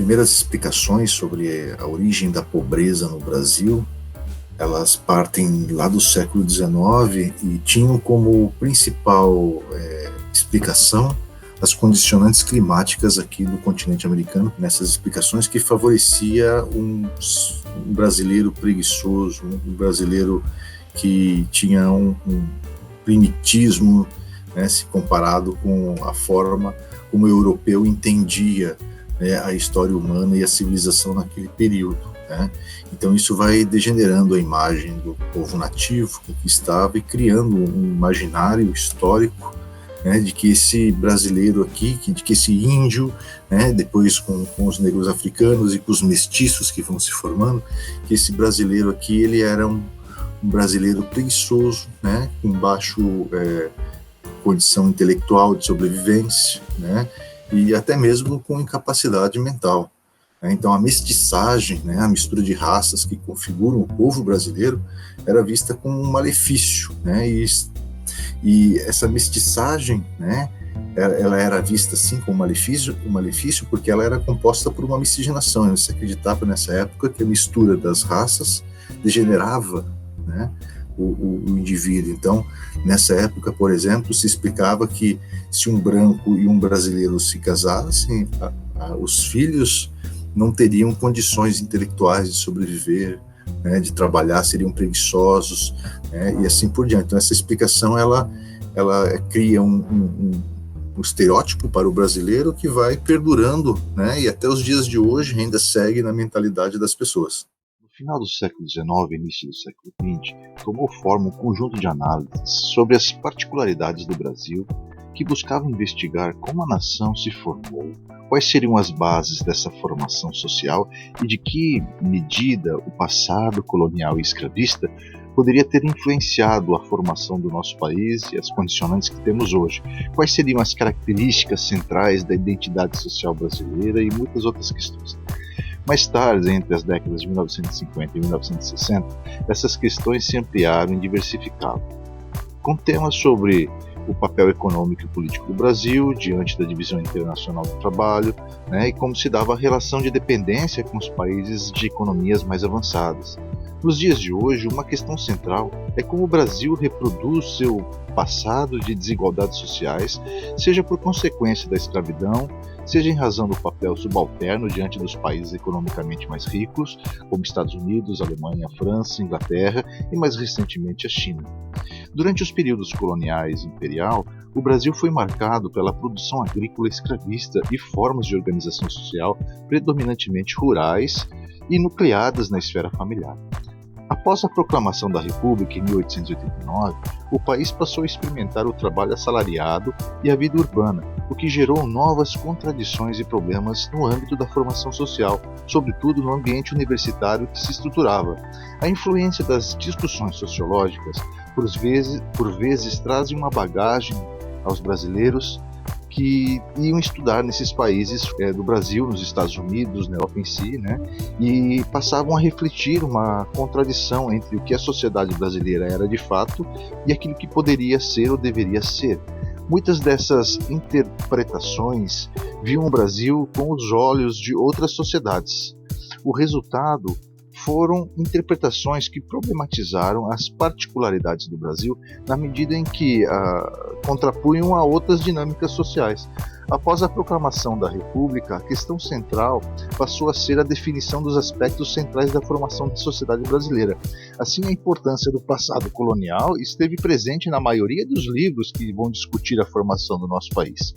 primeiras explicações sobre a origem da pobreza no Brasil, elas partem lá do século XIX e tinham como principal explicação as condicionantes climáticas aqui do continente americano, nessas explicações que favorecia um brasileiro preguiçoso, um brasileiro que tinha um primitismo, né, se comparado com a forma como o europeu entendia, né, a história humana e a civilização naquele período, né? Então isso vai degenerando a imagem do povo nativo que estava e criando um imaginário histórico, né, de que esse brasileiro aqui, de que esse índio, né, depois com os negros africanos e com os mestiços que vão se formando, que esse brasileiro aqui ele era um brasileiro preguiçoso, né, com baixo condição intelectual de sobrevivência, né, e até mesmo com incapacidade mental. Então a mestiçagem, né, a mistura de raças que configuram o povo brasileiro era vista como um malefício, né, e essa mestiçagem, né, ela era vista assim como um malefício porque ela era composta por uma miscigenação. Se acreditava nessa época que a mistura das raças degenerava, né, o indivíduo. Então, nessa época, por exemplo, se explicava que se um branco e um brasileiro se casassem, os filhos não teriam condições intelectuais de sobreviver, né, de trabalhar, seriam preguiçosos, né, e assim por diante. Então essa explicação ela cria um estereótipo para o brasileiro que vai perdurando, né, e até os dias de hoje ainda segue na mentalidade das pessoas. No final do século XIX e início do século XX, tomou forma um conjunto de análises sobre as particularidades do Brasil que buscavam investigar como a nação se formou, quais seriam as bases dessa formação social e de que medida o passado colonial e escravista poderia ter influenciado a formação do nosso país e as condicionantes que temos hoje. Quais seriam as características centrais da identidade social brasileira e muitas outras questões. Mais tarde, entre as décadas de 1950 e 1960, essas questões se ampliaram e diversificaram, com temas sobre o papel econômico e político do Brasil diante da divisão internacional do trabalho, né, e como se dava a relação de dependência com os países de economias mais avançadas. Nos dias de hoje, uma questão central é como o Brasil reproduz seu passado de desigualdades sociais, seja por consequência da escravidão, seja em razão do papel subalterno diante dos países economicamente mais ricos, como Estados Unidos, Alemanha, França, Inglaterra e mais recentemente a China. Durante os períodos coloniais e imperial, o Brasil foi marcado pela produção agrícola escravista e formas de organização social predominantemente rurais e nucleadas na esfera familiar. Após a proclamação da República em 1889, o país passou a experimentar o trabalho assalariado e a vida urbana, o que gerou novas contradições e problemas no âmbito da formação social, sobretudo no ambiente universitário que se estruturava. A influência das discussões sociológicas, por vezes trazem uma bagagem aos brasileiros que iam estudar nesses países do Brasil, nos Estados Unidos, na Europa em si, né, e passavam a refletir uma contradição entre o que a sociedade brasileira era de fato e aquilo que poderia ser ou deveria ser. Muitas dessas interpretações viam o Brasil com os olhos de outras sociedades. O resultado foram interpretações que problematizaram as particularidades do Brasil na medida em que contrapunham a outras dinâmicas sociais. Após a proclamação da República, a questão central passou a ser a definição dos aspectos centrais da formação da sociedade brasileira. Assim, a importância do passado colonial esteve presente na maioria dos livros que vão discutir a formação do nosso país.